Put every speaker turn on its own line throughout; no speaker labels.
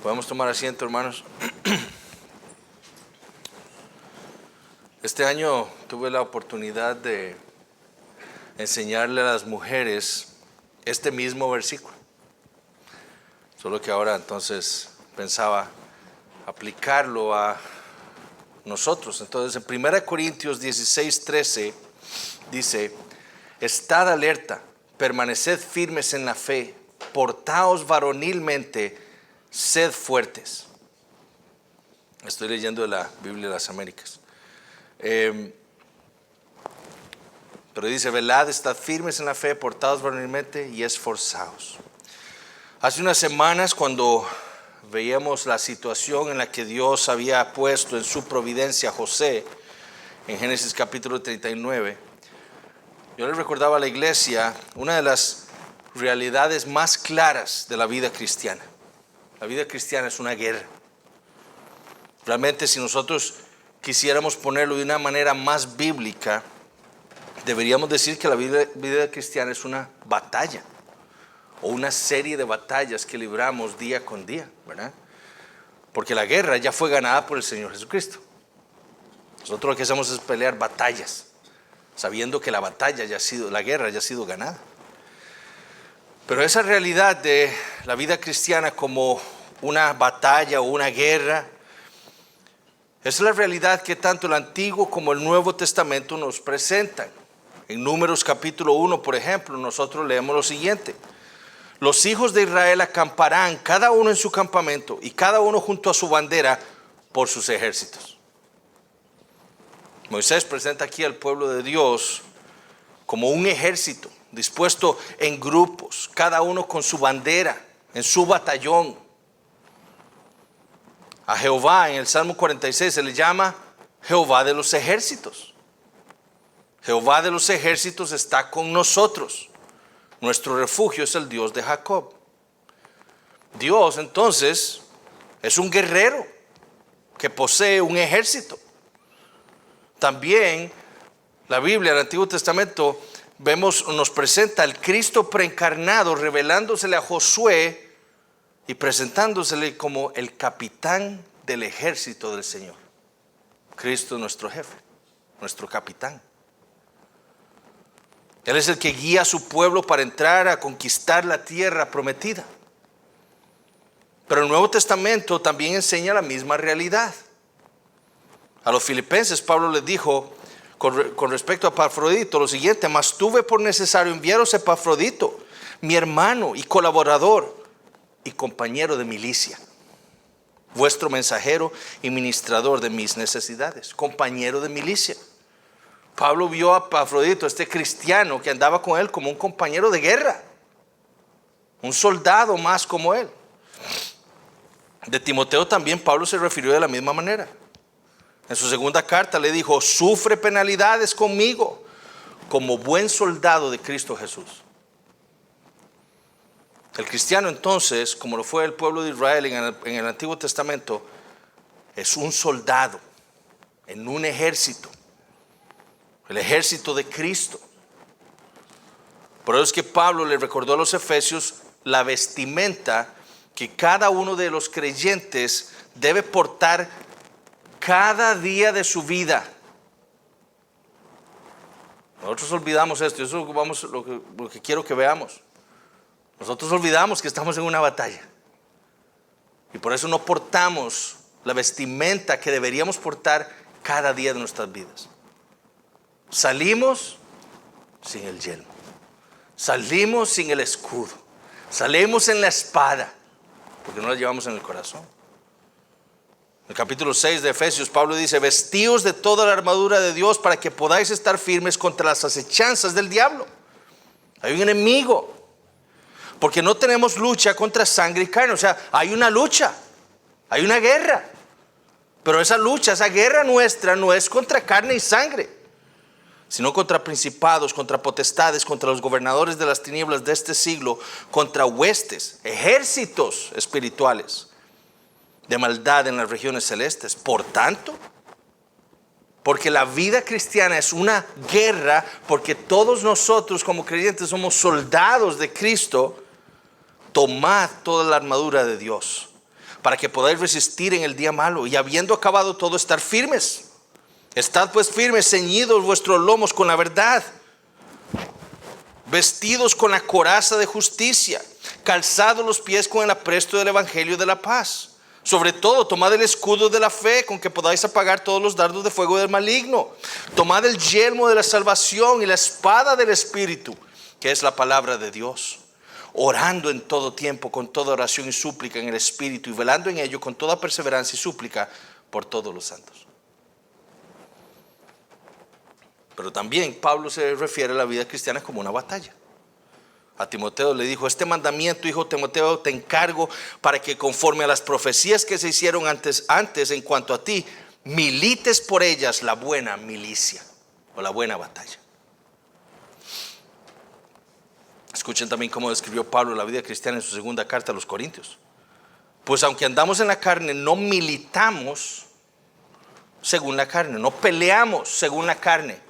Podemos tomar asiento, hermanos. Este año tuve la oportunidad de enseñarle a las mujeres este mismo versículo. Solo que ahora entonces pensaba aplicarlo a nosotros. Entonces en 1 Corintios 16:13 dice: estad alerta, permaneced firmes en la fe, portaos varonilmente, sed fuertes. Estoy leyendo de la Biblia de las Américas. Pero dice: velad, estad firmes en la fe, portaos varonilmente y esforzaos. Hace unas semanas, cuando veíamos la situación en la que Dios había puesto en su providencia a José, en Génesis capítulo 39, yo le recordaba a la iglesia una de las realidades más claras de la vida cristiana. La vida cristiana es una guerra. Realmente, si nosotros quisiéramos ponerlo de una manera más bíblica, deberíamos decir que la vida cristiana es una batalla, o una serie de batallas que libramos día con día, ¿verdad? Porque la guerra ya fue ganada por el Señor Jesucristo. Nosotros lo que hacemos es pelear batallas, sabiendo que la guerra ya ha sido ganada. Pero esa realidad de la vida cristiana como una batalla o una guerra, es la realidad que tanto el Antiguo como el Nuevo Testamento nos presentan. En Números capítulo 1, por ejemplo, nosotros leemos lo siguiente: los hijos de Israel acamparán cada uno en su campamento y cada uno junto a su bandera por sus ejércitos. Moisés presenta aquí al pueblo de Dios como un ejército dispuesto en grupos, cada uno con su bandera, en su batallón. A Jehová en el Salmo 46 se le llama Jehová de los ejércitos. Jehová de los ejércitos está con nosotros. Nuestro refugio es el Dios de Jacob. Dios entonces es un guerrero que posee un ejército. También la Biblia, el Antiguo Testamento, nos presenta al Cristo preencarnado revelándosele a Josué y presentándosele como el capitán del ejército del Señor. Cristo es nuestro jefe, nuestro capitán. Él es el que guía a su pueblo para entrar a conquistar la tierra prometida. Pero el Nuevo Testamento también enseña la misma realidad. A los filipenses Pablo les dijo con respecto a Epafrodito lo siguiente: mas tuve por necesario enviaros a Epafrodito, mi hermano y colaborador y compañero de milicia, vuestro mensajero y ministrador de mis necesidades. Compañero de milicia. Pablo vio a Epafrodito, este cristiano que andaba con él, como un compañero de guerra, un soldado más como él. De Timoteo también Pablo se refirió de la misma manera. En su segunda carta le dijo: sufre penalidades conmigo como buen soldado de Cristo Jesús. El cristiano entonces, como lo fue el pueblo de Israel en el Antiguo Testamento, es un soldado en un ejército, el ejército de Cristo. Por eso es que Pablo le recordó a los efesios la vestimenta que cada uno de los creyentes debe portar cada día de su vida. Nosotros olvidamos esto, eso es lo que quiero que veamos. Nosotros olvidamos que estamos en una batalla y por eso no portamos la vestimenta que deberíamos portar cada día de nuestras vidas. Salimos sin el yelmo, salimos sin el escudo, salimos en la espada porque no la llevamos en el corazón. En el capítulo 6 de Efesios, Pablo dice: vestíos de toda la armadura de Dios para que podáis estar firmes contra las acechanzas del diablo. Hay un enemigo, porque no tenemos lucha contra sangre y carne. O sea, hay una lucha, hay una guerra, pero esa lucha, esa guerra nuestra no es contra carne y sangre, sino contra principados, contra potestades, contra los gobernadores de las tinieblas de este siglo, contra huestes, ejércitos espirituales de maldad en las regiones celestes. Por tanto, porque la vida cristiana es una guerra, porque todos nosotros como creyentes somos soldados de Cristo, tomad toda la armadura de Dios para que podáis resistir en el día malo, y habiendo acabado todo, estar firmes. Estad pues firmes, ceñidos vuestros lomos con la verdad, vestidos con la coraza de justicia, calzados los pies con el apresto del evangelio de la paz. Sobre todo, tomad el escudo de la fe, con que podáis apagar todos los dardos de fuego del maligno. Tomad el yelmo de la salvación y la espada del Espíritu, que es la palabra de Dios, orando en todo tiempo con toda oración y súplica en el Espíritu, y velando en ello con toda perseverancia y súplica por todos los santos. Pero también Pablo se refiere a la vida cristiana como una batalla. A Timoteo le dijo: este mandamiento, hijo Timoteo, te encargo para que conforme a las profecías que se hicieron antes en cuanto a ti, milites por ellas la buena milicia o la buena batalla. Escuchen también cómo describió Pablo la vida cristiana en su segunda carta a los Corintios. Pues aunque andamos en la carne, no militamos según la carne, no peleamos según la carne.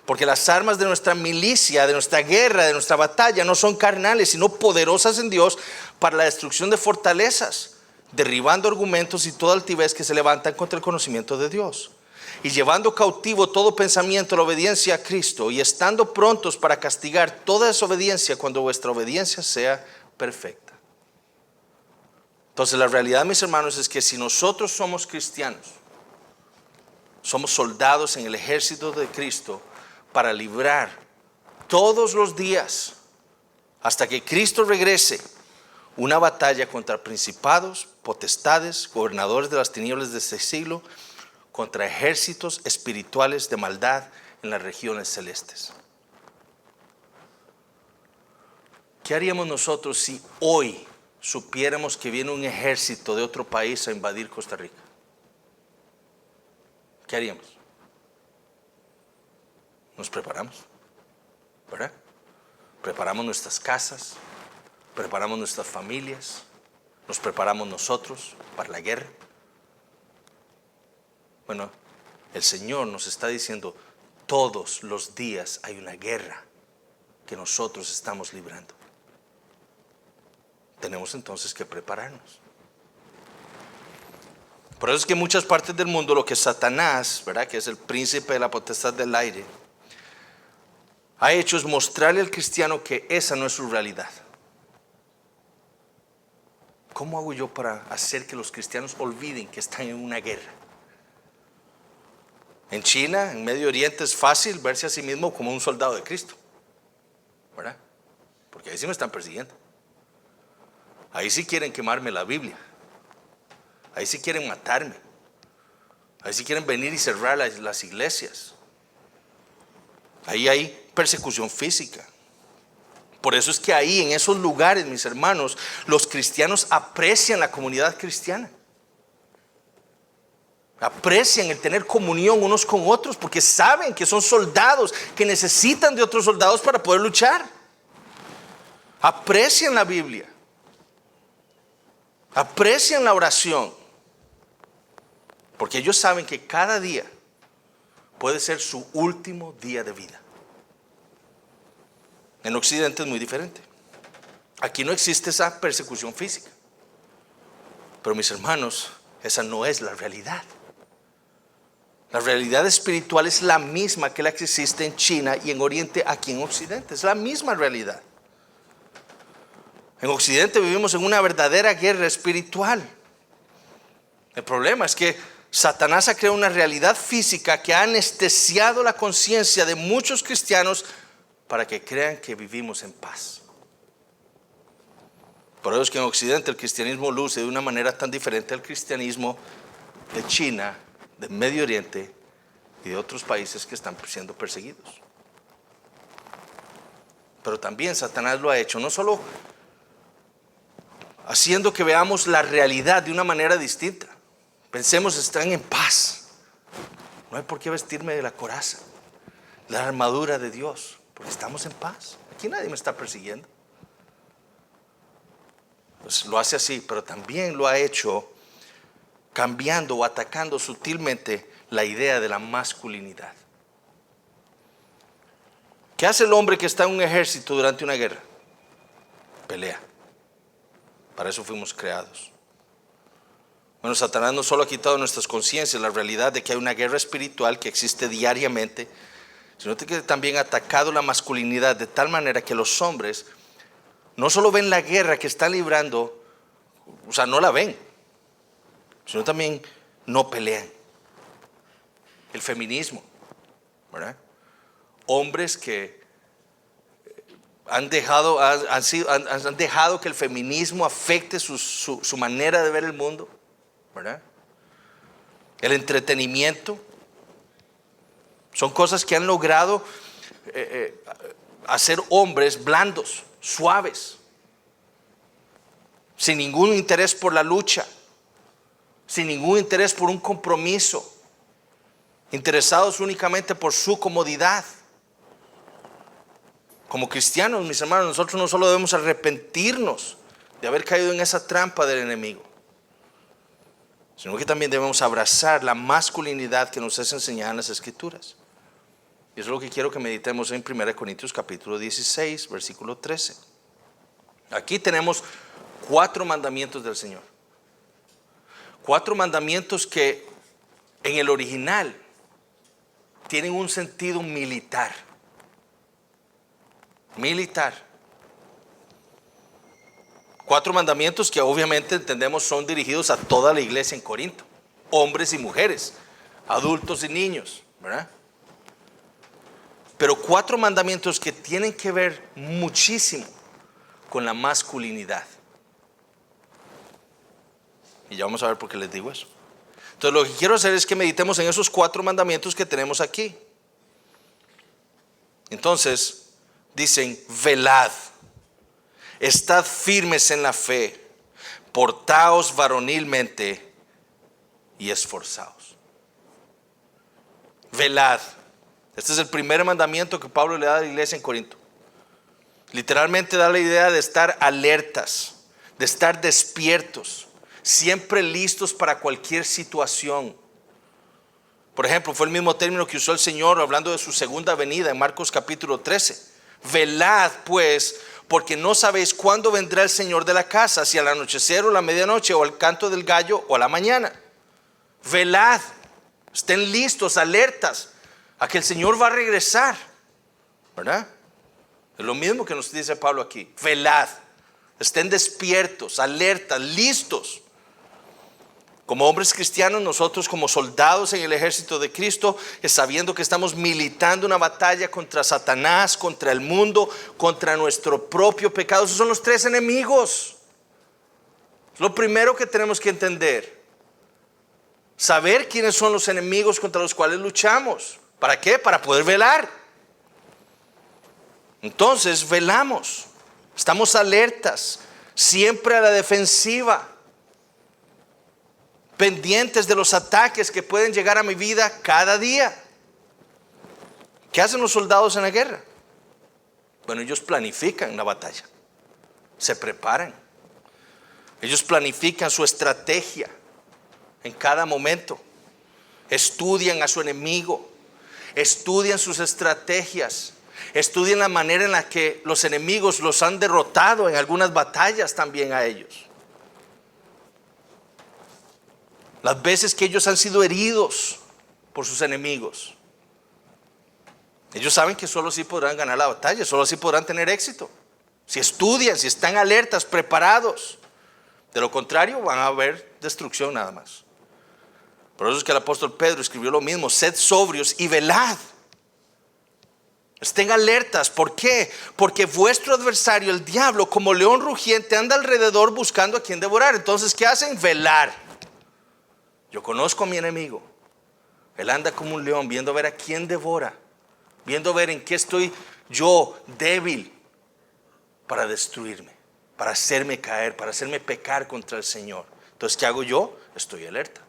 Porque las armas de nuestra milicia, de nuestra guerra, de nuestra batalla no son carnales, sino poderosas en Dios para la destrucción de fortalezas, derribando argumentos y toda altivez que se levantan contra el conocimiento de Dios, y llevando cautivo todo pensamiento a la obediencia a Cristo, y estando prontos para castigar toda desobediencia cuando vuestra obediencia sea perfecta. Entonces la realidad, mis hermanos, es que si nosotros somos cristianos, somos soldados en el ejército de Cristo, para librar todos los días, hasta que Cristo regrese, una batalla contra principados, potestades, gobernadores de las tinieblas de este siglo, contra ejércitos espirituales de maldad en las regiones celestes. ¿Qué haríamos nosotros si hoy supiéramos que viene un ejército de otro país a invadir Costa Rica? ¿Qué haríamos? Nos preparamos, ¿verdad? Preparamos nuestras casas, preparamos nuestras familias, nos preparamos nosotros para la guerra. Bueno, el Señor nos está diciendo: todos los días hay una guerra que nosotros estamos librando. Tenemos entonces que prepararnos. Por eso es que en muchas partes del mundo lo que Satanás, ¿verdad?, que es el príncipe de la potestad del aire, ha hecho es mostrarle al cristiano que esa no es su realidad. ¿Cómo hago yo para hacer que los cristianos olviden que están en una guerra? En China, en Medio Oriente, es fácil verse a sí mismo como un soldado de Cristo, ¿verdad? Porque ahí sí me están persiguiendo. Ahí sí quieren quemarme la Biblia. Ahí sí quieren matarme. Ahí sí quieren venir y cerrar las iglesias. Ahí hay persecución física. Por eso es que ahí, en esos lugares, mis hermanos, los cristianos aprecian la comunidad cristiana. Aprecian el tener comunión unos con otros, porque saben que son soldados que necesitan de otros soldados para poder luchar. Aprecian la Biblia. Aprecian la oración, porque ellos saben que cada día puede ser su último día de vida. En Occidente es muy diferente. Aquí no existe esa persecución física. Pero mis hermanos, esa no es la realidad. La realidad espiritual es la misma que la que existe en China y en Oriente, aquí en Occidente. Es la misma realidad. En Occidente vivimos en una verdadera guerra espiritual. El problema es que Satanás ha creado una realidad física que ha anestesiado la conciencia de muchos cristianos para que crean que vivimos en paz. Por eso es que en Occidente el cristianismo luce de una manera tan diferente al cristianismo de China, de Medio Oriente y de otros países que están siendo perseguidos. Pero también Satanás lo ha hecho, no solo haciendo que veamos la realidad de una manera distinta. Pensemos, están en paz. No hay por qué vestirme de la coraza, la armadura de Dios, porque estamos en paz. Aquí nadie me está persiguiendo. Pues lo hace así, pero también lo ha hecho cambiando o atacando sutilmente la idea de la masculinidad. ¿Qué hace el hombre que está en un ejército durante una guerra? Pelea. Para eso fuimos creados. Bueno, Satanás no solo ha quitado nuestras conciencias la realidad de que hay una guerra espiritual que existe diariamente, sino que también ha atacado la masculinidad de tal manera que los hombres no solo ven la guerra que están librando, o sea, no la ven, sino también no pelean. El feminismo, ¿verdad? Hombres que han dejado que el feminismo afecte su manera de ver el mundo, ¿verdad? El entretenimiento. Son cosas que han logrado hacer hombres blandos, suaves, sin ningún interés por la lucha, sin ningún interés por un compromiso, interesados únicamente por su comodidad. Como cristianos, mis hermanos, nosotros no solo debemos arrepentirnos de haber caído en esa trampa del enemigo, sino que también debemos abrazar la masculinidad que nos es enseñada en las Escrituras. Y eso es lo que quiero que meditemos en 1 Corintios capítulo 16, versículo 13. Aquí tenemos 4 mandamientos del Señor. 4 mandamientos que en el original tienen un sentido militar. Militar. 4 mandamientos que obviamente entendemos son dirigidos a toda la iglesia en Corinto. Hombres y mujeres, adultos y niños, ¿verdad? Pero 4 mandamientos que tienen que ver muchísimo con la masculinidad. Y ya vamos a ver por qué les digo eso. Entonces lo que quiero hacer es que meditemos en esos 4 mandamientos que tenemos aquí. Entonces, dicen, velad, estad firmes en la fe, portaos varonilmente y esforzaos. Velad. Este es el primer mandamiento que Pablo le da a la iglesia en Corinto. Literalmente da la idea de estar alertas, de estar despiertos, siempre listos para cualquier situación. Por ejemplo, fue el mismo término que usó el Señor hablando de su segunda venida en Marcos capítulo 13. Velad pues, porque no sabéis cuándo vendrá el Señor de la casa, si al anochecer o la medianoche o al canto del gallo o a la mañana. Velad, estén listos, alertas, a que el Señor va a regresar, ¿verdad? Es lo mismo que nos dice Pablo aquí. Velad, estén despiertos, alertas, listos. Como hombres cristianos, nosotros como soldados en el ejército de Cristo, sabiendo que estamos militando una batalla contra Satanás, contra el mundo, contra nuestro propio pecado. Esos son los 3 enemigos. Es lo primero que tenemos que entender. Saber quiénes son los enemigos contra los cuales luchamos. ¿Para qué? Para poder velar. Entonces velamos, estamos alertas, siempre a la defensiva, pendientes de los ataques que pueden llegar a mi vida cada día. ¿Qué hacen los soldados en la guerra? Bueno, ellos planifican la batalla, se preparan, ellos planifican su estrategia en cada momento, estudian a su enemigo, estudian sus estrategias, estudian la manera en la que los enemigos los han derrotado en algunas batallas también a ellos. Las veces que ellos han sido heridos por sus enemigos. Ellos saben que solo así podrán ganar la batalla, solo así podrán tener éxito. Si estudian, si están alertas, preparados. De lo contrario, van a haber destrucción nada más. Por eso es que el apóstol Pedro escribió lo mismo: sed sobrios y velad. Estén alertas. ¿Por qué? Porque vuestro adversario, el diablo, como león rugiente, anda alrededor buscando a quien devorar. Entonces, ¿qué hacen? Velar. Yo conozco a mi enemigo. Él anda como un león, viendo a ver a quién devora, viendo a ver en qué estoy yo débil, para destruirme, para hacerme caer, para hacerme pecar contra el Señor. Entonces, ¿qué hago yo? Estoy alerta.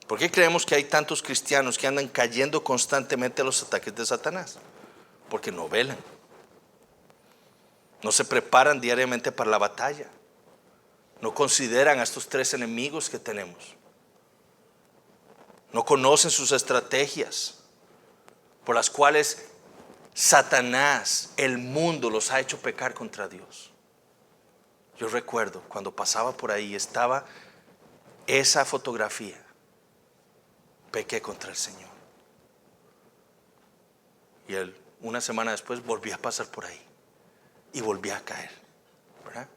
¿Por qué creemos que hay tantos cristianos que andan cayendo constantemente a los ataques de Satanás? Porque no velan, no se preparan diariamente para la batalla, no consideran a estos 3 enemigos que tenemos, no conocen sus estrategias por las cuales Satanás, el mundo, los ha hecho pecar contra Dios. Yo recuerdo cuando pasaba por ahí estaba esa fotografía. Pequé contra el Señor. Y una semana después volví a pasar por ahí y volví a caer, ¿verdad?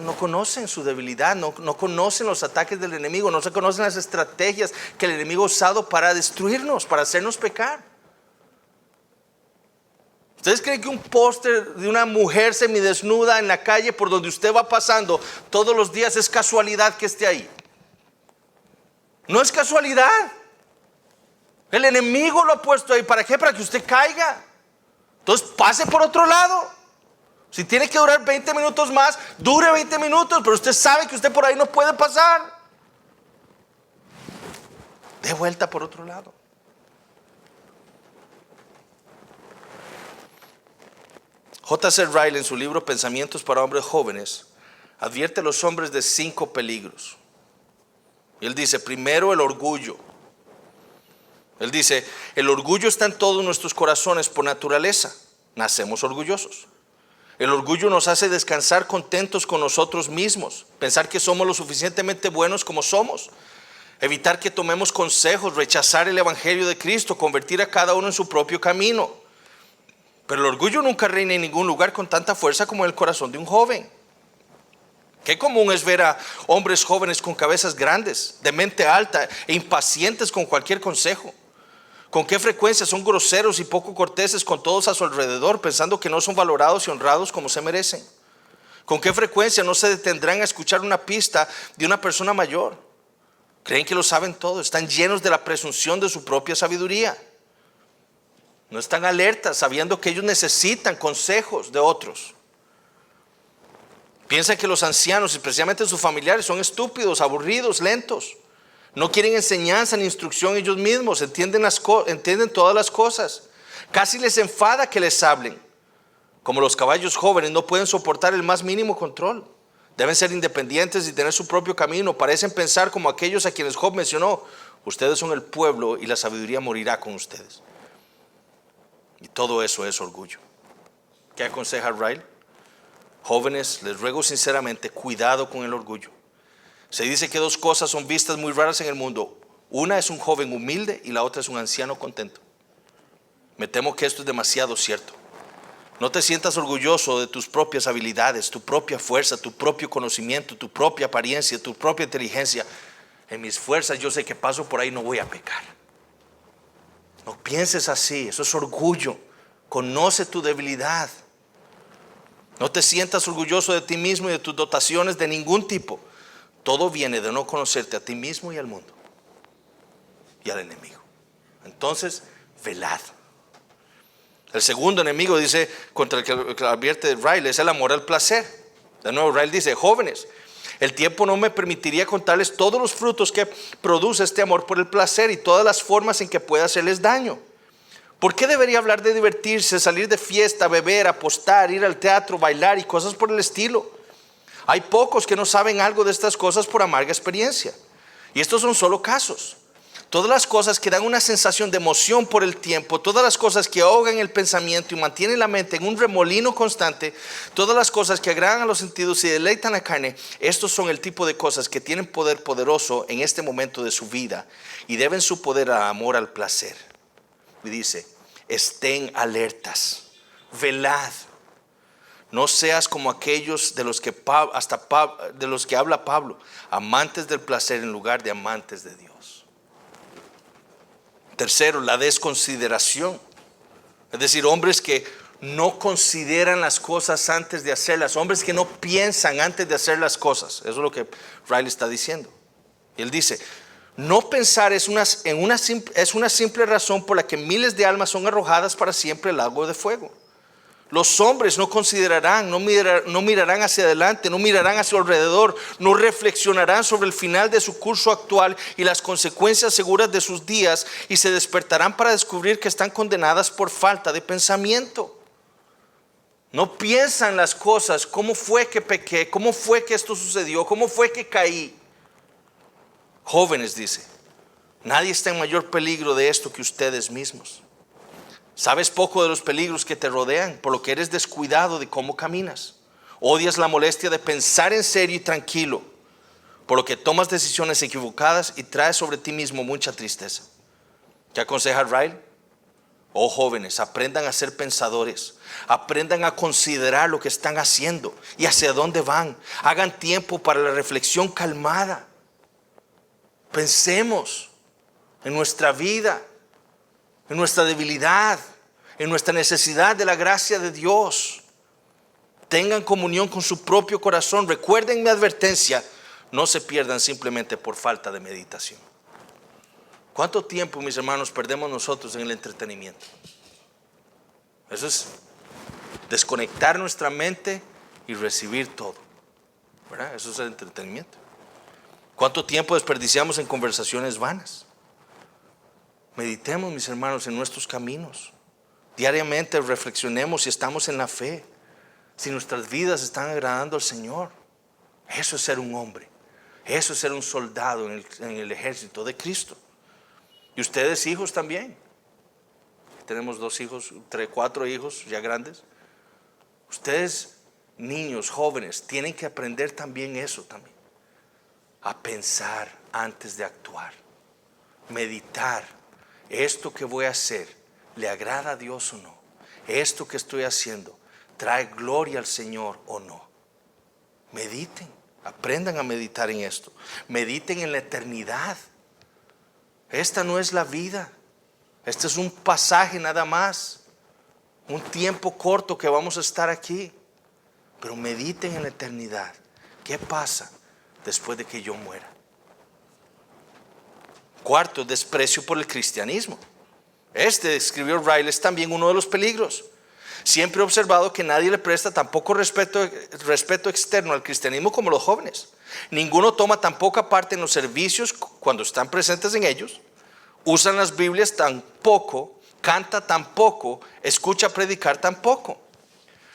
No conocen su debilidad, no conocen los ataques del enemigo, no se conocen las estrategias que el enemigo ha usado para destruirnos, para hacernos pecar. ¿Ustedes creen que un póster de una mujer semidesnuda en la calle por donde usted va pasando todos los días es casualidad que esté ahí? No es casualidad. El enemigo lo ha puesto ahí. ¿Para qué? Para que usted caiga. Entonces pase por otro lado. Si tiene que durar 20 minutos más, dure 20 minutos, pero usted sabe que usted por ahí no puede pasar. De vuelta por otro lado. J.C. Ryle, en su libro Pensamientos para hombres jóvenes, advierte a los hombres de 5 peligros. Y él dice, primero, el orgullo. Él dice, el orgullo está en todos nuestros corazones por naturaleza. Nacemos orgullosos. El orgullo nos hace descansar contentos con nosotros mismos, pensar que somos lo suficientemente buenos como somos, evitar que tomemos consejos, rechazar el evangelio de Cristo, convertir a cada uno en su propio camino. Pero el orgullo nunca reina en ningún lugar con tanta fuerza como en el corazón de un joven. Qué común es ver a hombres jóvenes con cabezas grandes, de mente alta e impacientes con cualquier consejo. Con qué frecuencia son groseros y poco corteses con todos a su alrededor, pensando que no son valorados y honrados como se merecen. Con qué frecuencia no se detendrán a escuchar una pista de una persona mayor. Creen que lo saben todo, están llenos de la presunción de su propia sabiduría. No están alertas sabiendo que ellos necesitan consejos de otros. Piensan que los ancianos, especialmente sus familiares, son estúpidos, aburridos, lentos. No quieren enseñanza ni instrucción ellos mismos, entienden todas las cosas. Casi les enfada que les hablen. Como los caballos jóvenes no pueden soportar el más mínimo control. Deben ser independientes y tener su propio camino. Parecen pensar como aquellos a quienes Job mencionó. Ustedes son el pueblo y la sabiduría morirá con ustedes. Y todo eso es orgullo. ¿Qué aconseja Ryle? Jóvenes, les ruego sinceramente, cuidado con el orgullo. Se dice que 2 cosas son vistas muy raras en el mundo. Una es un joven humilde y la otra es un anciano contento. Me temo que esto es demasiado cierto. No te sientas orgulloso de tus propias habilidades, tu propia fuerza, tu propio conocimiento, tu propia apariencia, tu propia inteligencia. En mis fuerzas yo sé que paso por ahí, no voy a pecar. No pienses así, eso es orgullo. Conoce tu debilidad. No te sientas orgulloso de ti mismo y de tus dotaciones de ningún tipo. Todo viene de no conocerte a ti mismo y al mundo y al enemigo. Entonces, velad. El segundo enemigo, dice, contra el que advierte Ryle, es el amor al placer. De nuevo, Ryle dice, jóvenes, el tiempo no me permitiría contarles todos los frutos que produce este amor por el placer y todas las formas en que puede hacerles daño. ¿Por qué debería hablar de divertirse, salir de fiesta, beber, apostar, ir al teatro, bailar y cosas por el estilo? Hay pocos que no saben algo de estas cosas por amarga experiencia. Y estos son solo casos. Todas las cosas que dan una sensación de emoción por el tiempo, todas las cosas que ahogan el pensamiento y mantienen la mente en un remolino constante, todas las cosas que agradan a los sentidos y deleitan la carne, estos son el tipo de cosas que tienen poder poderoso en este momento de su vida y deben su poder al amor al placer. Y dice, estén alertas, velad. No seas como aquellos de los que habla Pablo, amantes del placer en lugar de amantes de Dios. Tercero, la desconsideración. Es decir, hombres que no consideran las cosas antes de hacerlas, hombres que no piensan antes de hacer las cosas. Eso es lo que Ryle está diciendo. Y él dice, no pensar es una simple razón por la que miles de almas son arrojadas para siempre al lago de fuego. Los hombres no considerarán, no mirarán hacia adelante, no mirarán hacia alrededor, no reflexionarán sobre el final de su curso actual y las consecuencias seguras de sus días y se despertarán para descubrir que están condenadas por falta de pensamiento. No piensan las cosas, cómo fue que pequé, cómo fue que esto sucedió, cómo fue que caí. Jóvenes, dice, nadie está en mayor peligro de esto que ustedes mismos. Sabes poco de los peligros que te rodean, por lo que eres descuidado de cómo caminas. Odias la molestia de pensar en serio y tranquilo, por lo que tomas decisiones equivocadas y traes sobre ti mismo mucha tristeza. ¿Qué aconseja Riley? Oh jóvenes, aprendan a ser pensadores, aprendan a considerar lo que están haciendo y hacia dónde van. Hagan tiempo para la reflexión calmada. Pensemos en nuestra vida, en nuestra debilidad, en nuestra necesidad de la gracia de Dios. Tengan comunión con su propio corazón. Recuerden mi advertencia, no se pierdan simplemente por falta de meditación. ¿Cuánto tiempo, mis hermanos, perdemos nosotros en el entretenimiento? Eso es desconectar nuestra mente y recibir todo, ¿verdad? Eso es el entretenimiento. ¿Cuánto tiempo desperdiciamos en conversaciones vanas? Meditemos, mis hermanos, en nuestros caminos. Diariamente reflexionemos si estamos en la fe, si nuestras vidas están agradando al Señor. Eso es ser un hombre. Eso es ser un soldado en el ejército de Cristo. Y ustedes hijos también. Tenemos 2 hijos, 4 hijos ya grandes. Ustedes niños, jóvenes, tienen que aprender también eso también. A pensar antes de actuar. Meditar. ¿Esto que voy a hacer le agrada a Dios o no? ¿Esto que estoy haciendo trae gloria al Señor o no? Mediten. Aprendan a meditar en esto. Mediten en la eternidad. Esta no es la vida. Este es un pasaje nada más. Un tiempo corto que vamos a estar aquí. Pero mediten en la eternidad. ¿Qué pasa después de que yo muera? Cuarto, desprecio por el cristianismo. Escribió Riley, es también uno de los peligros. Siempre he observado que nadie le presta tan poco respeto externo al cristianismo como los jóvenes. Ninguno toma tan poca parte en los servicios cuando están presentes en ellos. Usan las Biblias tan poco, canta tan poco, escucha predicar tan poco.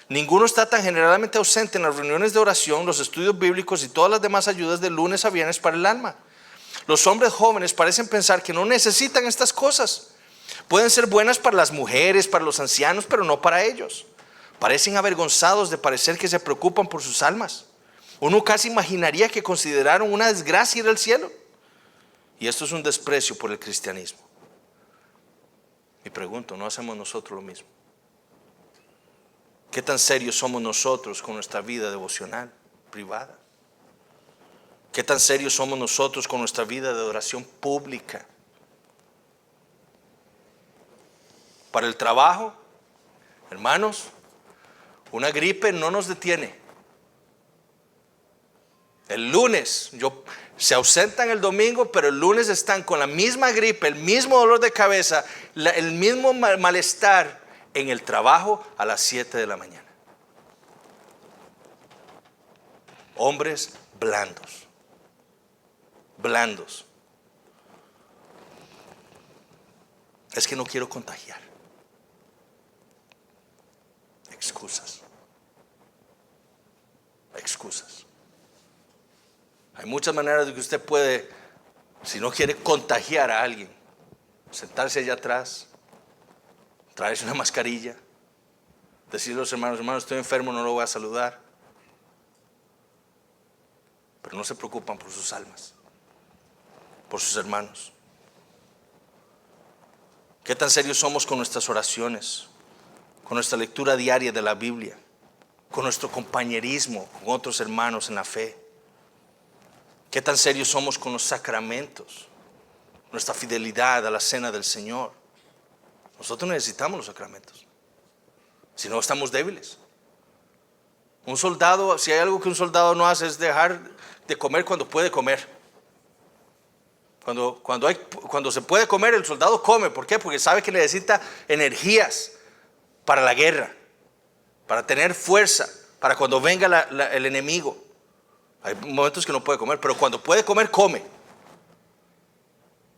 Ninguno está tan generalmente ausente en las reuniones de oración, los estudios bíblicos y todas las demás ayudas de lunes a viernes para el alma. Los hombres jóvenes parecen pensar que no necesitan estas cosas. Pueden ser buenas para las mujeres, para los ancianos, pero no para ellos. Parecen avergonzados de parecer que se preocupan por sus almas. Uno casi imaginaría que consideraron una desgracia ir al cielo. Y esto es un desprecio por el cristianismo. Y pregunto, ¿no hacemos nosotros lo mismo? ¿Qué tan serios somos nosotros con nuestra vida devocional privada? ¿Qué tan serios somos nosotros con nuestra vida de oración pública? Para el trabajo, hermanos, una gripe no nos detiene. El lunes, se ausentan el domingo, pero el lunes están con la misma gripe, el mismo dolor de cabeza, el mismo malestar en el trabajo a las 7 de la mañana. Hombres blandos. Es que no quiero contagiar. Excusas. Hay muchas maneras de que usted puede, si no quiere contagiar a alguien, sentarse allá atrás, traerse una mascarilla, decirle a los hermanos, estoy enfermo, no lo voy a saludar. Pero no se preocupan por sus almas, por sus hermanos. ¿Qué tan serios somos con nuestras oraciones, con nuestra lectura diaria de la Biblia, con nuestro compañerismo con otros hermanos en la fe? ¿Qué tan serios somos con los sacramentos, nuestra fidelidad a la cena del Señor? Nosotros necesitamos los sacramentos, si no estamos débiles. Un soldado, si hay algo que un soldado no hace, es dejar de comer cuando puede comer. Cuando se puede comer, el soldado come. ¿Por qué? Porque sabe que necesita energías para la guerra, para tener fuerza, para cuando venga el enemigo. Hay momentos que no puede comer, pero cuando puede comer, come.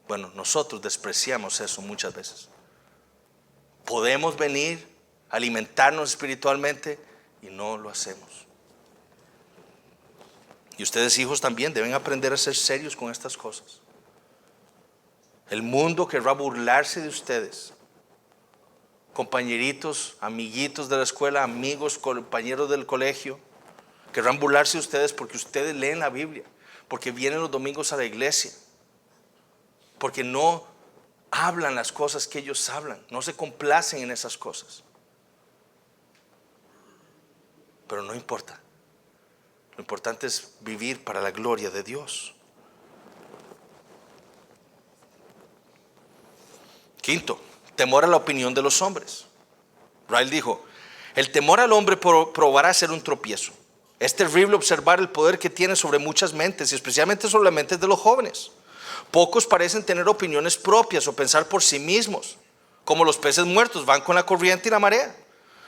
Bueno, nosotros despreciamos eso muchas veces. Podemos venir, alimentarnos espiritualmente y no lo hacemos. Y ustedes, hijos, también deben aprender a ser serios con estas cosas. El mundo querrá burlarse de ustedes. Compañeritos, amiguitos de la escuela, amigos, compañeros del colegio, Querrán burlarse de ustedes porque ustedes leen la Biblia, porque vienen los domingos a la iglesia, porque no hablan las cosas que ellos hablan, no se complacen en esas cosas. Pero no importa. Lo importante es vivir para la gloria de Dios. Quinto, temor a la opinión de los hombres. Ryle dijo: el temor al hombre probará ser un tropiezo. Es terrible observar el poder que tiene sobre muchas mentes, y especialmente sobre las mentes de los jóvenes. Pocos parecen tener opiniones propias o pensar por sí mismos. Como los peces muertos, van con la corriente y la marea.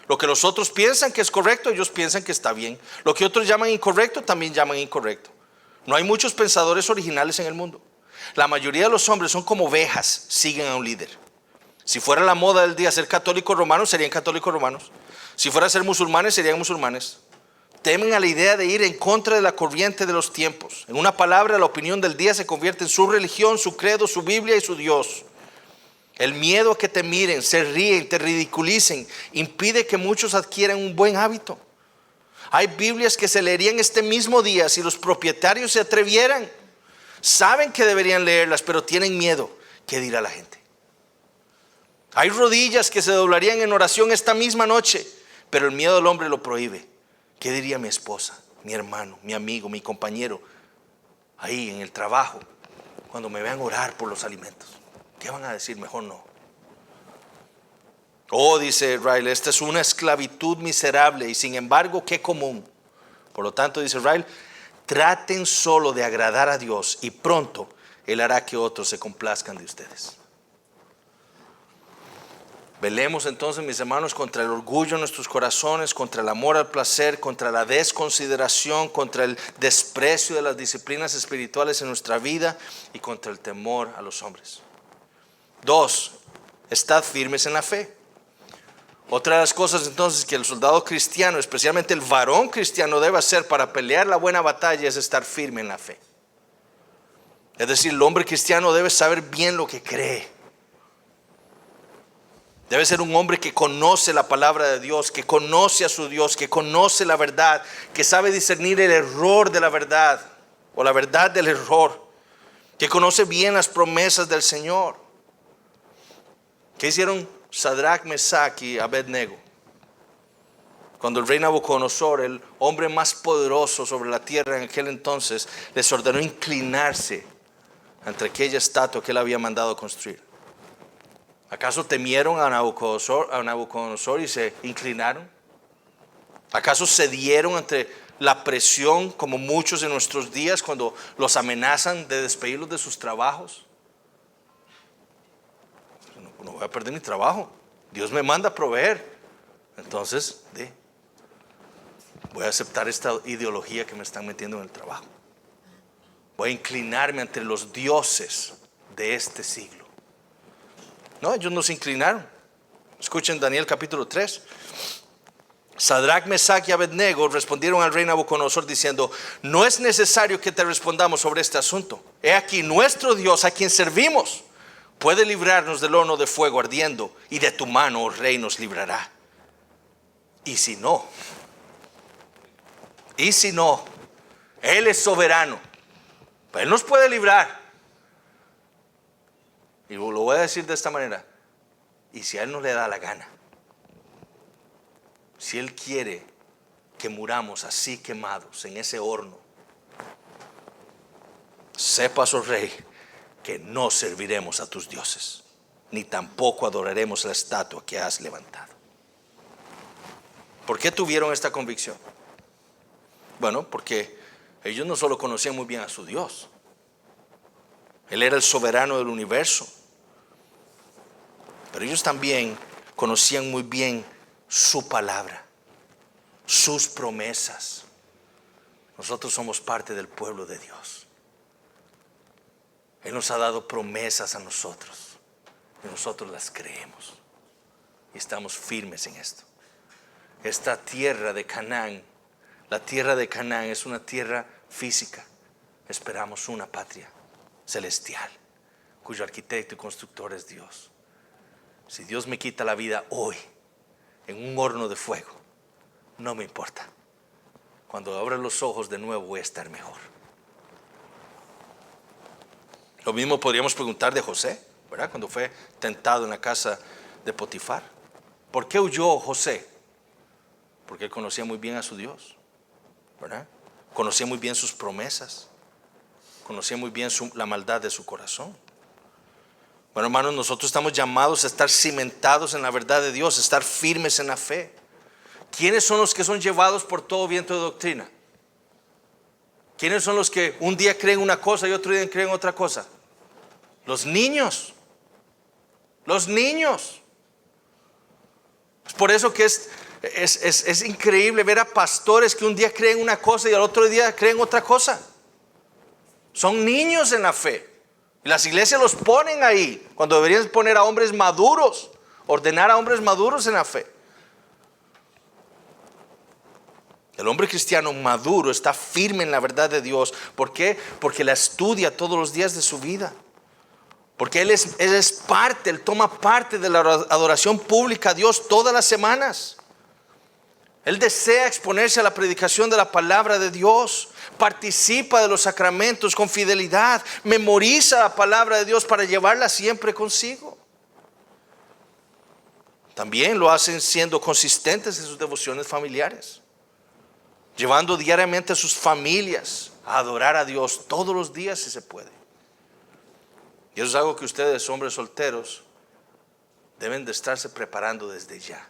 Lo que los otros piensan que es correcto, ellos piensan que está bien. Lo que otros llaman incorrecto, también llaman incorrecto. No hay muchos pensadores originales en el mundo. La mayoría de los hombres son como ovejas, siguen a un líder. Si fuera la moda del día ser católicos romanos, serían católicos romanos. Si fuera ser musulmanes, serían musulmanes. Temen a la idea de ir en contra de la corriente de los tiempos. En una palabra, la opinión del día se convierte en su religión, su credo, su Biblia y su Dios. El miedo a que te miren, se ríen, te ridiculicen, impide que muchos adquieran un buen hábito. Hay Biblias que se leerían este mismo día si los propietarios se atrevieran. Saben que deberían leerlas, pero tienen miedo. ¿Qué dirá la gente? Hay rodillas que se doblarían en oración esta misma noche, pero el miedo del hombre lo prohíbe. ¿Qué diría mi esposa, mi hermano, mi amigo, mi compañero, ahí en el trabajo, cuando me vean orar por los alimentos? ¿Qué van a decir? Mejor no. Oh, dice Ryle, esta es una esclavitud miserable y sin embargo qué común. Por lo tanto, dice Ryle, traten solo de agradar a Dios y pronto Él hará que otros se complazcan de ustedes. Velemos entonces, mis hermanos, contra el orgullo en nuestros corazones, contra el amor al placer, contra la desconsideración, contra el desprecio de las disciplinas espirituales en nuestra vida y contra el temor a los hombres. 2. Estad firmes en la fe. Otra de las cosas entonces que el soldado cristiano, especialmente el varón cristiano, debe hacer para pelear la buena batalla es estar firme en la fe. Es decir, el hombre cristiano debe saber bien lo que cree. Debe ser un hombre que conoce la palabra de Dios, que conoce a su Dios, que conoce la verdad, que sabe discernir el error de la verdad o la verdad del error, que conoce bien las promesas del Señor. ¿Qué hicieron Sadrach, Mesach y Abednego? Cuando el rey Nabucodonosor, el hombre más poderoso sobre la tierra en aquel entonces, les ordenó inclinarse ante aquella estatua que él había mandado construir. ¿Acaso temieron a Nabucodonosor y se inclinaron? ¿Acaso cedieron ante la presión como muchos en nuestros días cuando los amenazan de despedirlos de sus trabajos? No voy a perder mi trabajo. Dios me manda a proveer. Entonces, voy a aceptar esta ideología que me están metiendo en el trabajo. Voy a inclinarme ante los dioses de este siglo. No, ellos no se inclinaron. Escuchen Daniel capítulo 3. Sadrach, Mesach y Abednego respondieron al rey Nabucodonosor diciendo: no es necesario que te respondamos sobre este asunto. He aquí nuestro Dios, a quien servimos, puede librarnos del horno de fuego ardiendo, y de tu mano, oh rey, nos librará. Y si no, Él es soberano, Él nos puede librar. Y lo voy a decir de esta manera: y si a Él no le da la gana, si Él quiere que muramos así quemados en ese horno, sepas, oh rey, que no serviremos a tus dioses, ni tampoco adoraremos la estatua que has levantado. ¿Por qué tuvieron esta convicción? Bueno, porque ellos no solo conocían muy bien a su Dios, Él era el soberano del universo, pero ellos también conocían muy bien su palabra, sus promesas. Nosotros somos parte del pueblo de Dios. Él nos ha dado promesas a nosotros y nosotros las creemos y estamos firmes en esto. Esta tierra de Canaán, la tierra de Canaán es una tierra física. Esperamos una patria celestial cuyo arquitecto y constructor es Dios. Si Dios me quita la vida hoy en un horno de fuego, no me importa. cuando abra los ojos de nuevo voy a estar mejor. Lo mismo podríamos preguntar de José, ¿verdad? Cuando fue tentado en la casa de Potifar. ¿Por qué huyó José? Porque él conocía muy bien a su Dios, ¿verdad? Conocía muy bien sus promesas. Conocía muy bien la maldad de su corazón. Bueno, hermanos, nosotros estamos llamados a estar cimentados en la verdad de Dios, a estar firmes en la fe. ¿Quiénes son los que son llevados por todo viento de doctrina? ¿Quiénes son los que un día creen una cosa y otro día creen otra cosa? Los niños. Los niños. Es por eso que es increíble ver a pastores que un día creen una cosa y al otro día creen otra cosa. Son niños en la fe. Y las iglesias los ponen ahí, cuando deberían poner a hombres maduros, ordenar a hombres maduros en la fe. El hombre cristiano maduro está firme en la verdad de Dios. ¿Por qué? Porque la estudia todos los días de su vida. Porque él es parte, él toma parte de la adoración pública a Dios todas las semanas. Él desea exponerse a la predicación de la palabra de Dios. Participa de los sacramentos con fidelidad. Memoriza la palabra de Dios para llevarla siempre consigo. También lo hacen siendo consistentes en sus devociones familiares. Llevando diariamente a sus familias a adorar a Dios todos los días si se puede. Y eso es algo que ustedes, hombres solteros, deben de estarse preparando desde ya.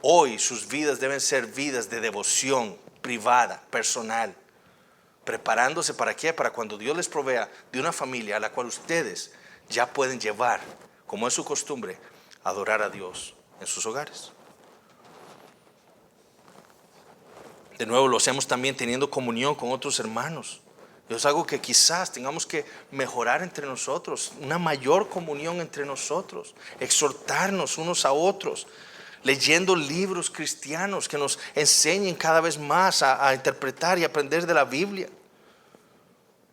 Hoy sus vidas deben ser vidas de devoción privada, personal. Preparándose ¿para qué? Para cuando Dios les provea de una familia a la cual ustedes ya pueden llevar, como es su costumbre, a adorar a Dios en sus hogares. De nuevo lo hacemos también teniendo comunión con otros hermanos. Es algo que quizás tengamos que mejorar entre nosotros, una mayor comunión entre nosotros, exhortarnos unos a otros, leyendo libros cristianos que nos enseñen cada vez más a interpretar y aprender de la Biblia.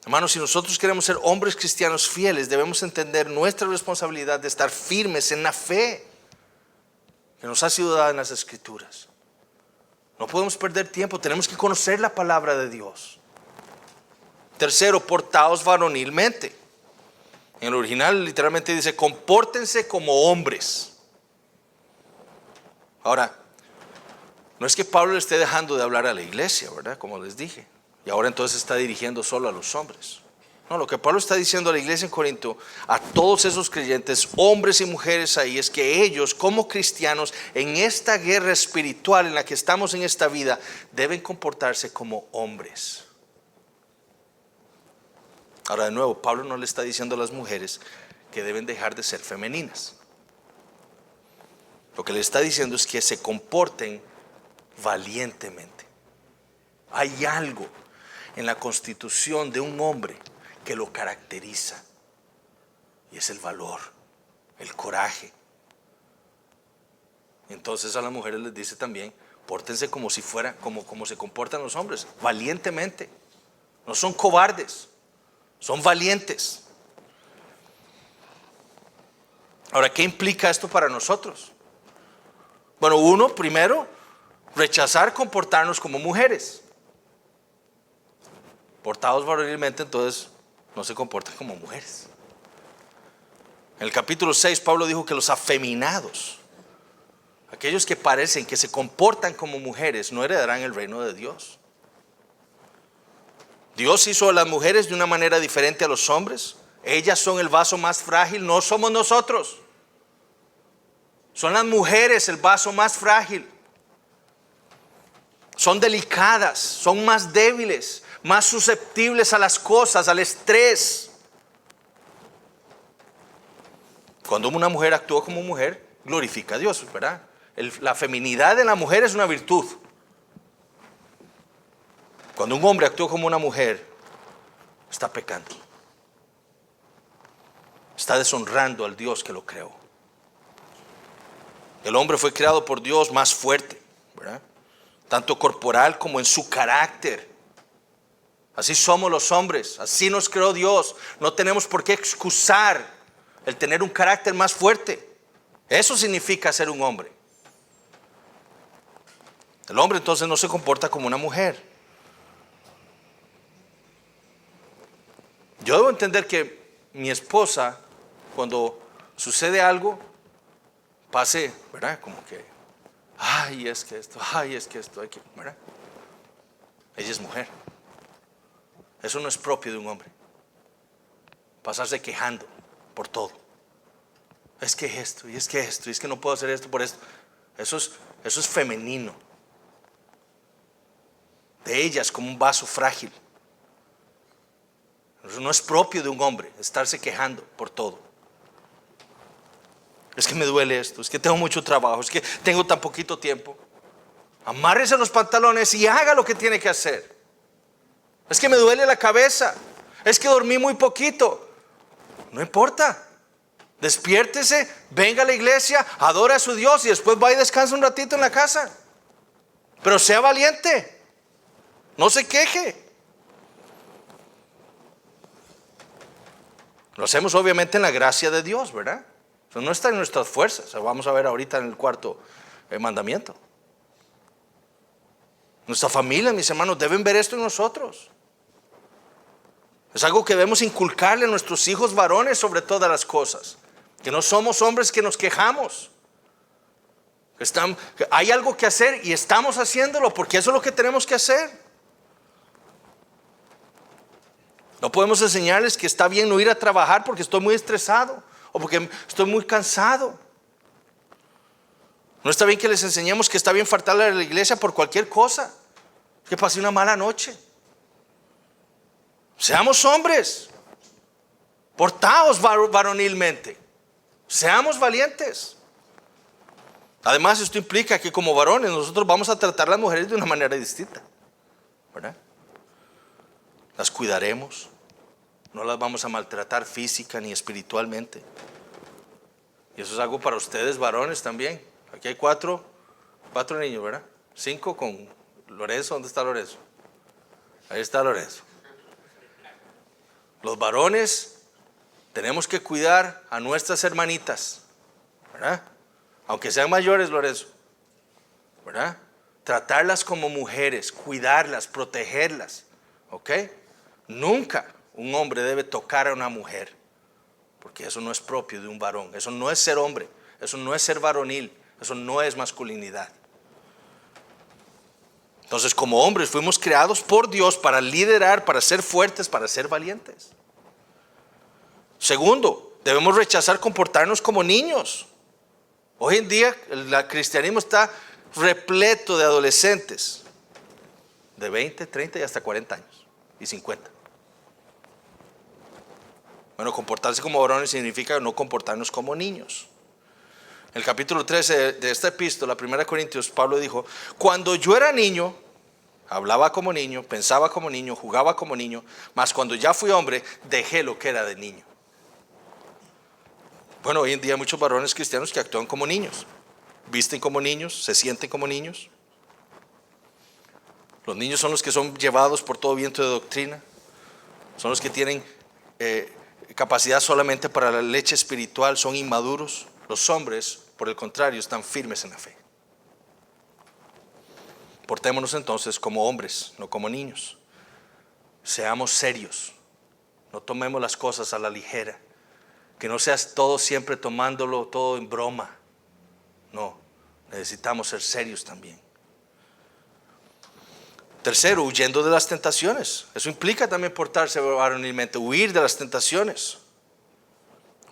Hermanos, si nosotros queremos ser hombres cristianos fieles, debemos entender nuestra responsabilidad de estar firmes en la fe que nos ha sido dada en las Escrituras. No podemos perder tiempo, tenemos que conocer la palabra de Dios. Tercero, portaos varonilmente. En el original literalmente dice, compórtense como hombres. Ahora, no es que Pablo le esté dejando de hablar a la iglesia, ¿verdad? Como les dije. Y ahora entonces está dirigiendo solo a los hombres. No, lo que Pablo está diciendo a la iglesia en Corinto, a todos esos creyentes, hombres y mujeres ahí, es que ellos como cristianos en esta guerra espiritual en la que estamos en esta vida, deben comportarse como hombres. Ahora de nuevo, Pablo no le está diciendo a las mujeres que deben dejar de ser femeninas. Lo que le está diciendo es que se comporten valientemente. Hay algo en la constitución de un hombre que lo caracteriza, y es el valor, el coraje. Entonces a las mujeres les dice también, pórtense como si fuera, como se comportan los hombres, valientemente. No son cobardes, son valientes. Ahora, ¿qué implica esto para nosotros? Bueno, uno, primero, rechazar comportarnos como mujeres. Portados varonilmente, entonces no se comportan como mujeres. En el capítulo 6, Pablo dijo que los afeminados, aquellos que parecen que se comportan como mujeres, no heredarán el reino de Dios. Dios hizo a las mujeres de una manera diferente a los hombres. Ellas son el vaso más frágil, no somos nosotros. Son las mujeres el vaso más frágil. Son delicadas, son más débiles, más susceptibles a las cosas, al estrés. Cuando una mujer actúa como mujer, glorifica a Dios, ¿verdad? La feminidad de la mujer es una virtud. Cuando un hombre actúa como una mujer, está pecando. Está deshonrando al Dios que lo creó. El hombre fue creado por Dios más fuerte, ¿verdad? Tanto corporal como en su carácter. Así somos los hombres, así nos creó Dios. No tenemos por qué excusar el tener un carácter más fuerte. Eso significa ser un hombre. El hombre entonces no se comporta como una mujer. Yo debo entender que mi esposa, cuando sucede algo, pase, ¿verdad? Como que, ay, es que esto, ¿verdad? Ella es mujer. Eso no es propio de un hombre. Pasarse quejando por todo. Es que esto, y es que esto, y es que no puedo hacer esto por esto. Eso es femenino. De ella es como un vaso frágil. Eso no es propio de un hombre, estarse quejando por todo. Es que me duele esto, es que tengo mucho trabajo, es que tengo tan poquito tiempo. Amárrese los pantalones y haga lo que tiene que hacer. Es que me duele la cabeza, es que dormí muy poquito. No importa. Despiértese, venga a la iglesia, adora a su Dios y después va y descansa un ratito en la casa. Pero sea valiente. No se queje. Lo hacemos obviamente en la gracia de Dios, ¿verdad? Eso no está en nuestras fuerzas. Lo vamos a ver ahorita en el cuarto mandamiento. Nuestra familia, mis hermanos, deben ver esto en nosotros. Es algo que debemos inculcarle a nuestros hijos varones sobre todas las cosas. Que no somos hombres que nos quejamos. Que hay algo que hacer y estamos haciéndolo porque eso es lo que tenemos que hacer. No podemos enseñarles que está bien no ir a trabajar porque estoy muy estresado o porque estoy muy cansado. No está bien que les enseñemos que está bien faltarle a la iglesia por cualquier cosa, que pase una mala noche. Seamos hombres, portaos varonilmente, seamos valientes. Además, esto implica que como varones nosotros vamos a tratar a las mujeres de una manera distinta, ¿verdad? Las cuidaremos, no las vamos a maltratar física ni espiritualmente. Y eso es algo para ustedes varones también. Aquí hay cuatro niños, ¿verdad? 5 con Lorenzo. ¿Dónde está Lorenzo? Ahí está Lorenzo. Los varones tenemos que cuidar a nuestras hermanitas, ¿verdad? Aunque sean mayores, Lorenzo, ¿verdad? Tratarlas como mujeres, cuidarlas, protegerlas, ¿ok? Nunca un hombre debe tocar a una mujer, porque eso no es propio de un varón. Eso no es ser hombre, eso no es ser varonil, eso no es masculinidad. Entonces, como hombres fuimos creados por Dios para liderar, para ser fuertes, para ser valientes. Segundo, debemos rechazar comportarnos como niños. Hoy en día el cristianismo está repleto de adolescentes de 20, 30 y hasta 40 años y 50. Bueno, comportarse como varones significa no comportarnos como niños. En el capítulo 13 de esta epístola, 1 Corintios, Pablo dijo: cuando yo era niño, hablaba como niño, pensaba como niño, jugaba como niño, mas cuando ya fui hombre, dejé lo que era de niño. Bueno, hoy en día hay muchos varones cristianos que actúan como niños, visten como niños, se sienten como niños. Los niños son los que son llevados por todo viento de doctrina, son los que tienen capacidad solamente para la leche espiritual, son inmaduros. Los hombres, por el contrario, están firmes en la fe. Portémonos entonces como hombres, no como niños. Seamos serios, no tomemos las cosas a la ligera. Que no seas todo siempre tomándolo todo en broma. No, necesitamos ser serios también. Tercero, huyendo de las tentaciones. Eso implica también portarse varonilmente, huir de las tentaciones,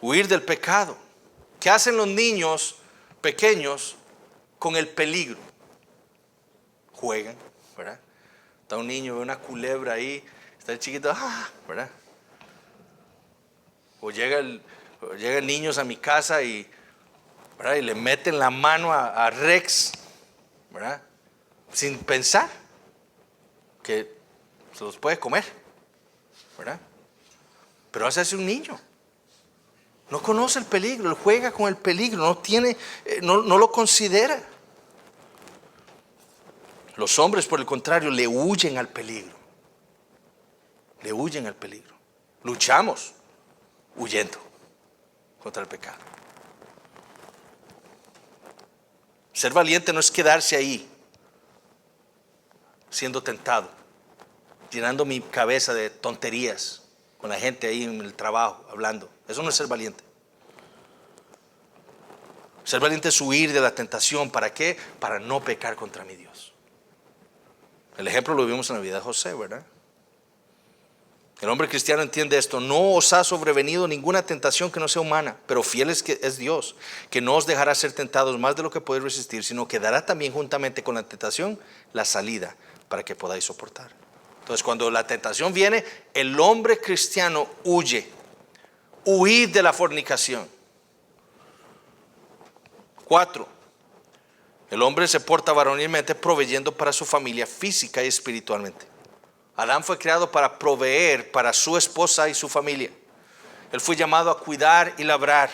huir del pecado. ¿Qué hacen los niños pequeños con el peligro? Juegan, ¿verdad? Está un niño, ve una culebra ahí, está el chiquito, ¿verdad? O llegan niños a mi casa y, ¿verdad? Y le meten la mano a Rex, ¿verdad? Sin pensar que se los puede comer, ¿verdad? Pero ese es un niño. No conoce el peligro, él juega con el peligro, no lo considera. Los hombres, por el contrario, le huyen al peligro. Le huyen al peligro. Luchamos huyendo contra el pecado. Ser valiente no es quedarse ahí, siendo tentado, llenando mi cabeza de tonterías con la gente ahí en el trabajo, hablando. Eso no es ser valiente. Ser valiente es huir de la tentación. ¿Para qué? Para no pecar contra mi Dios. El ejemplo lo vimos en la vida de José, ¿verdad? El hombre cristiano entiende esto. No os ha sobrevenido ninguna tentación que no sea humana, pero fiel es Dios, que no os dejará ser tentados más de lo que podéis resistir, sino que dará también juntamente con la tentación la salida para que podáis soportar. Entonces, cuando la tentación viene, el hombre cristiano huye. Huid de la fornicación. 4. El hombre se porta varonilmente proveyendo para su familia física y espiritualmente. Adán fue creado para proveer para su esposa y su familia. Él fue llamado a cuidar y labrar.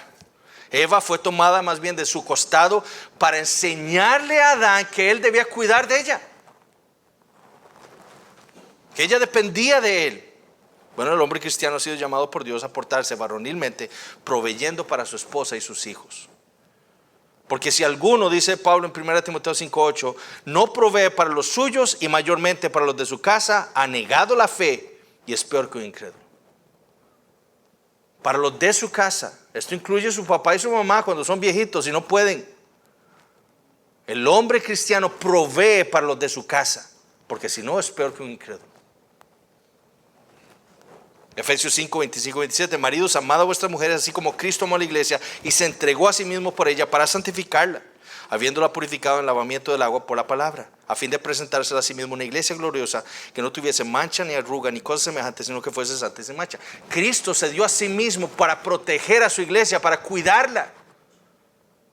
Eva fue tomada más bien de su costado para enseñarle a Adán que él debía cuidar de ella, que ella dependía de él. Bueno, el hombre cristiano ha sido llamado por Dios a portarse varonilmente, proveyendo para su esposa y sus hijos. Porque si alguno, dice Pablo en 1 Timoteo 5:8, no provee para los suyos y mayormente para los de su casa, ha negado la fe y es peor que un incrédulo. Para los de su casa, esto incluye su papá y su mamá cuando son viejitos y no pueden. El hombre cristiano provee para los de su casa, porque si no es peor que un incrédulo. Efesios 5, 25, 27, maridos, amad a vuestras mujeres así como Cristo amó a la iglesia y se entregó a sí mismo por ella para santificarla, habiéndola purificado en el lavamiento del agua por la palabra, a fin de presentársela a sí mismo una iglesia gloriosa, que no tuviese mancha ni arruga ni cosa semejante, sino que fuese santa y sin mancha. Cristo se dio a sí mismo para proteger a su iglesia, para cuidarla.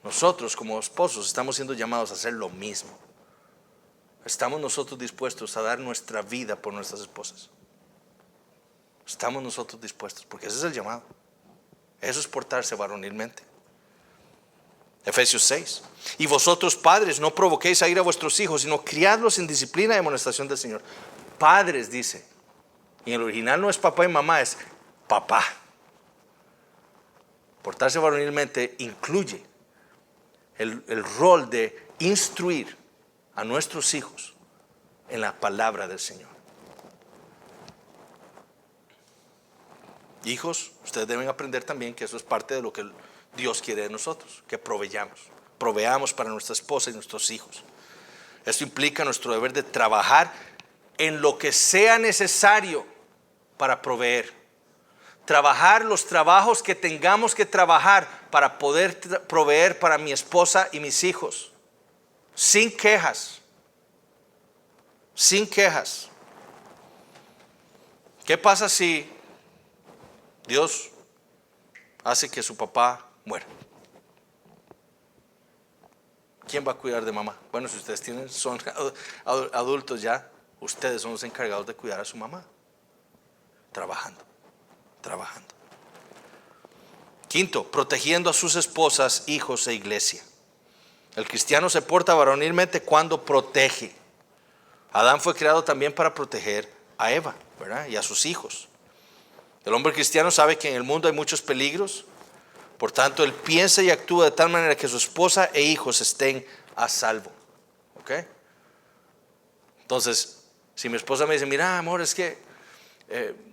Nosotros como esposos estamos siendo llamados a hacer lo mismo. ¿Estamos nosotros dispuestos a dar nuestra vida por nuestras esposas? Estamos nosotros dispuestos, porque ese es el llamado. Eso es portarse varonilmente. Efesios 6. Y vosotros padres, no provoquéis a ir a vuestros hijos, sino criadlos en disciplina y amonestación del Señor. Padres, dice. Y en el original no es papá y mamá, es papá. Portarse varonilmente incluye el rol de instruir a nuestros hijos en la palabra del Señor. Hijos, ustedes deben aprender también que eso es parte de lo que Dios quiere de nosotros, que proveamos para nuestra esposa y nuestros hijos. Esto implica nuestro deber de trabajar en lo que sea necesario para proveer. Trabajar los trabajos que tengamos que trabajar para poder proveer para mi esposa y mis hijos, sin quejas. Sin quejas. ¿Qué pasa si Dios hace que su papá muera? ¿Quién va a cuidar de mamá? Bueno, si ustedes son adultos ya, ustedes son los encargados de cuidar a su mamá. Trabajando. Quinto, protegiendo a sus esposas, hijos e iglesia. El cristiano se porta varonilmente cuando protege. Adán fue creado también para proteger a Eva, ¿verdad? Y a sus hijos. El hombre cristiano sabe que en el mundo hay muchos peligros, por tanto él piensa y actúa de tal manera que su esposa e hijos estén a salvo. ¿Ok? Entonces, si mi esposa me dice, mira amor, es que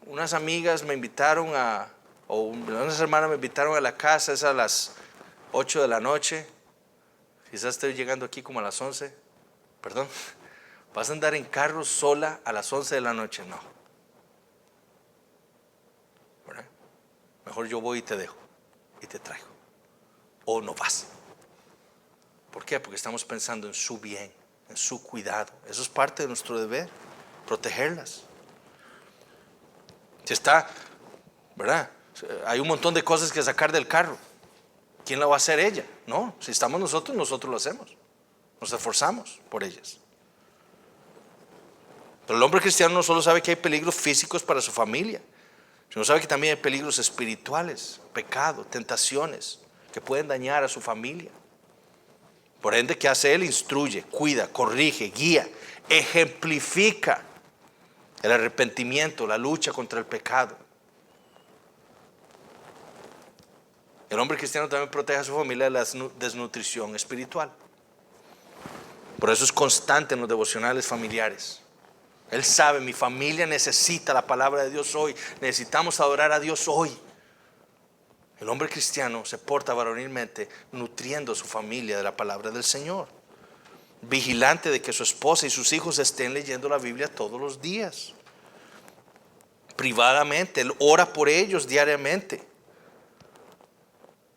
unas amigas me invitaron o unas hermanas me invitaron a la casa, es a las 8 de la noche, quizás estoy llegando aquí como a las 11, perdón, ¿vas a andar en carro sola a las 11 de la noche? No. Mejor yo voy y te dejo y te traigo. O no vas. ¿Por qué? Porque estamos pensando en su bien, en su cuidado. Eso es parte de nuestro deber, protegerlas. Si está, ¿verdad? Hay un montón de cosas que sacar del carro. ¿Quién la va a hacer? Ella. No, si estamos nosotros lo hacemos. Nos esforzamos por ellas. Pero el hombre cristiano no solo sabe que hay peligros físicos para su familia, sino sabe que también hay peligros espirituales, pecado, tentaciones que pueden dañar a su familia. Por ende, ¿qué hace él? Instruye, cuida, corrige, guía, ejemplifica el arrepentimiento, la lucha contra el pecado. El hombre cristiano también protege a su familia de la desnutrición espiritual. Por eso es constante en los devocionales familiares. Él sabe, mi familia necesita la palabra de Dios hoy. Necesitamos adorar a Dios hoy. El hombre cristiano se porta varonilmente nutriendo a su familia de la palabra del Señor. Vigilante de que su esposa y sus hijos estén leyendo la Biblia todos los días. Privadamente, él ora por ellos diariamente.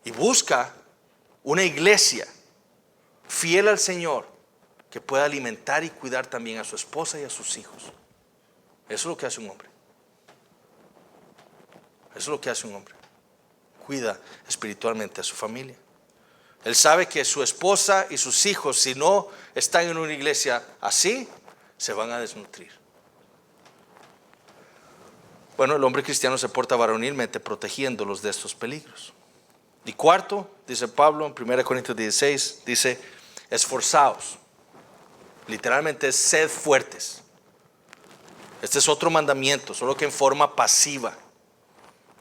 Y busca una iglesia fiel al Señor que pueda alimentar y cuidar también a su esposa y a sus hijos. Eso es lo que hace un hombre. Eso es lo que hace un hombre. Cuida espiritualmente a su familia. Él sabe que su esposa y sus hijos, si no están en una iglesia así, se van a desnutrir. Bueno, el hombre cristiano se porta varonilmente protegiéndolos de estos peligros. Y cuarto, dice Pablo en 1 Corintios 16, dice, esforzaos. Literalmente es sed fuertes. Este es otro mandamiento, solo que en forma pasiva,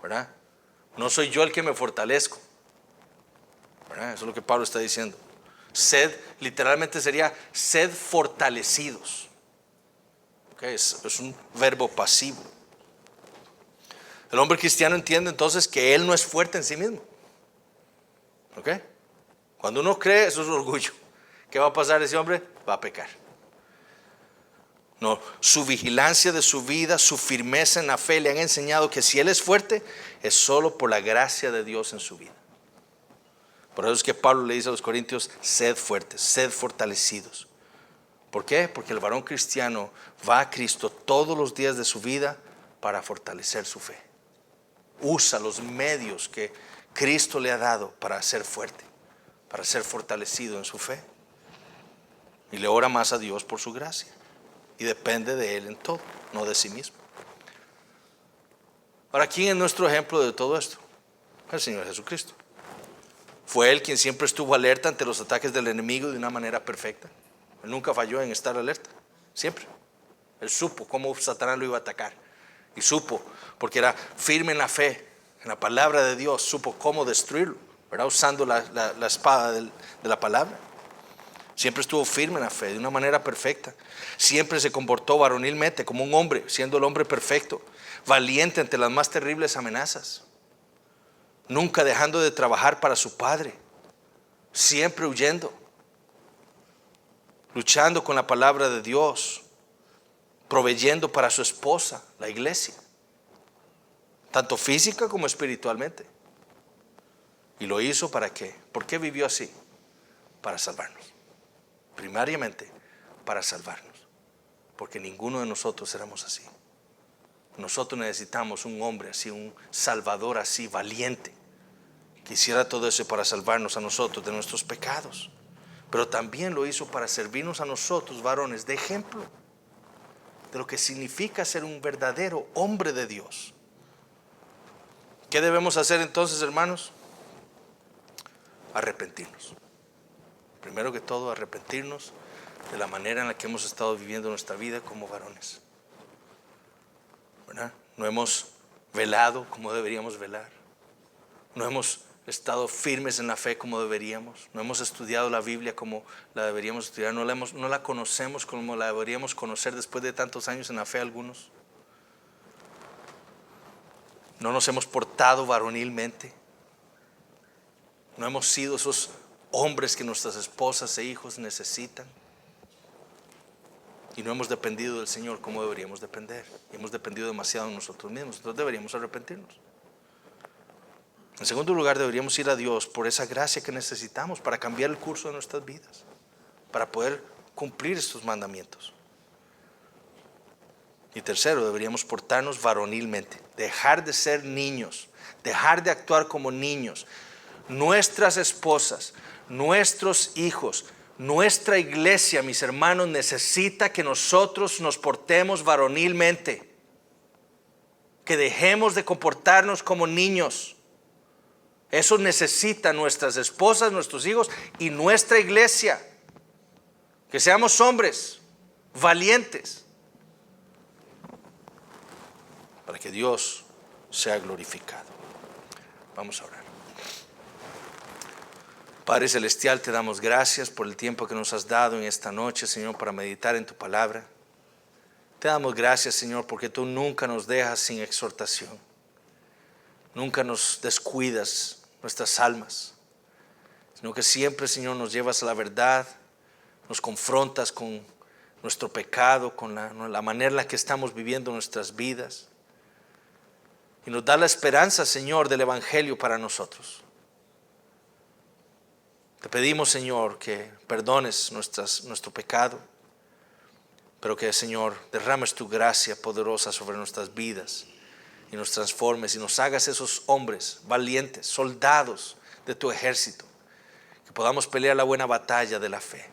¿verdad? No soy yo el que me fortalezco, ¿verdad? Eso es lo que Pablo está diciendo. Sed, literalmente sería sed fortalecidos. ¿Okay? Es un verbo pasivo. El hombre cristiano entiende entonces que él no es fuerte en sí mismo. ¿Ok? Cuando uno cree, eso es orgullo. ¿Qué va a pasar ese hombre? Va a pecar. No, su vigilancia de su vida, su firmeza en la fe le han enseñado que si él es fuerte, es solo por la gracia de Dios en su vida. Por eso es que Pablo le dice a los corintios, sed fuertes, sed fortalecidos. ¿Por qué? Porque el varón cristiano va a Cristo todos los días de su vida para fortalecer su fe. Usa los medios que Cristo le ha dado para ser fuerte, para ser fortalecido en su fe. Y le ora más a Dios por su gracia. Y depende de Él en todo, no de sí mismo. Ahora, ¿quién es nuestro ejemplo de todo esto? El Señor Jesucristo. Fue Él quien siempre estuvo alerta ante los ataques del enemigo de una manera perfecta. Él nunca falló en estar alerta, siempre. Él supo cómo Satanás lo iba a atacar. Y supo, porque era firme en la fe, en la palabra de Dios, supo cómo destruirlo, ¿verdad? Usando la espada de la palabra. Siempre estuvo firme en la fe, de una manera perfecta. Siempre se comportó varonilmente como un hombre, siendo el hombre perfecto, valiente ante las más terribles amenazas. Nunca dejando de trabajar para su Padre, siempre huyendo, luchando con la palabra de Dios, proveyendo para su esposa, la iglesia, tanto física como espiritualmente. ¿Y lo hizo para qué? ¿Por qué vivió así? Para salvarnos. Primariamente para salvarnos, porque ninguno de nosotros éramos así. Nosotros necesitamos un hombre así, un salvador así, valiente, que hiciera todo eso para salvarnos a nosotros de nuestros pecados. Pero también lo hizo para servirnos a nosotros, varones, de ejemplo de lo que significa ser un verdadero hombre de Dios. ¿Qué debemos hacer entonces, hermanos? Arrepentirnos. Primero que todo, arrepentirnos de la manera en la que hemos estado viviendo nuestra vida como varones, ¿verdad? No hemos velado como deberíamos velar. No hemos estado firmes en la fe como deberíamos. No hemos estudiado la Biblia como la deberíamos estudiar. No la conocemos como la deberíamos conocer después de tantos años en la fe algunos. No nos hemos portado varonilmente. No hemos sido esos hombres que nuestras esposas e hijos necesitan. Y no hemos dependido del Señor como deberíamos depender. Y hemos dependido demasiado de nosotros mismos. Entonces deberíamos arrepentirnos. En segundo lugar, deberíamos ir a Dios por esa gracia que necesitamos para cambiar el curso de nuestras vidas, para poder cumplir estos mandamientos. Y tercero, deberíamos portarnos varonilmente, dejar de ser niños, dejar de actuar como niños. Nuestras esposas, nuestros hijos, nuestra iglesia, mis hermanos, necesita que nosotros nos portemos varonilmente, que dejemos de comportarnos como niños. Eso necesitan nuestras esposas, nuestros hijos y nuestra iglesia. Que seamos hombres valientes para que Dios sea glorificado. Vamos a orar. Padre Celestial, te damos gracias por el tiempo que nos has dado en esta noche, Señor, para meditar en tu palabra. Te damos gracias, Señor, porque tú nunca nos dejas sin exhortación. Nunca nos descuidas nuestras almas, sino que siempre, Señor, nos llevas a la verdad, nos confrontas con nuestro pecado, con la manera en la que estamos viviendo nuestras vidas. Y nos da la esperanza, Señor, del Evangelio para nosotros. Te pedimos, Señor, que perdones nuestro pecado, pero que, Señor, derrames tu gracia poderosa sobre nuestras vidas y nos transformes y nos hagas esos hombres valientes, soldados de tu ejército, que podamos pelear la buena batalla de la fe.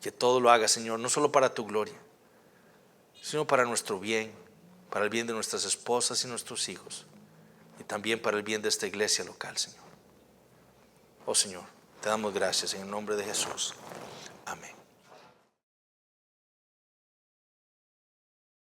Que todo lo haga, Señor, no solo para tu gloria, sino para nuestro bien, para el bien de nuestras esposas y nuestros hijos, y también para el bien de esta iglesia local, Señor. Oh Señor, te damos gracias en el nombre de Jesús. Amén.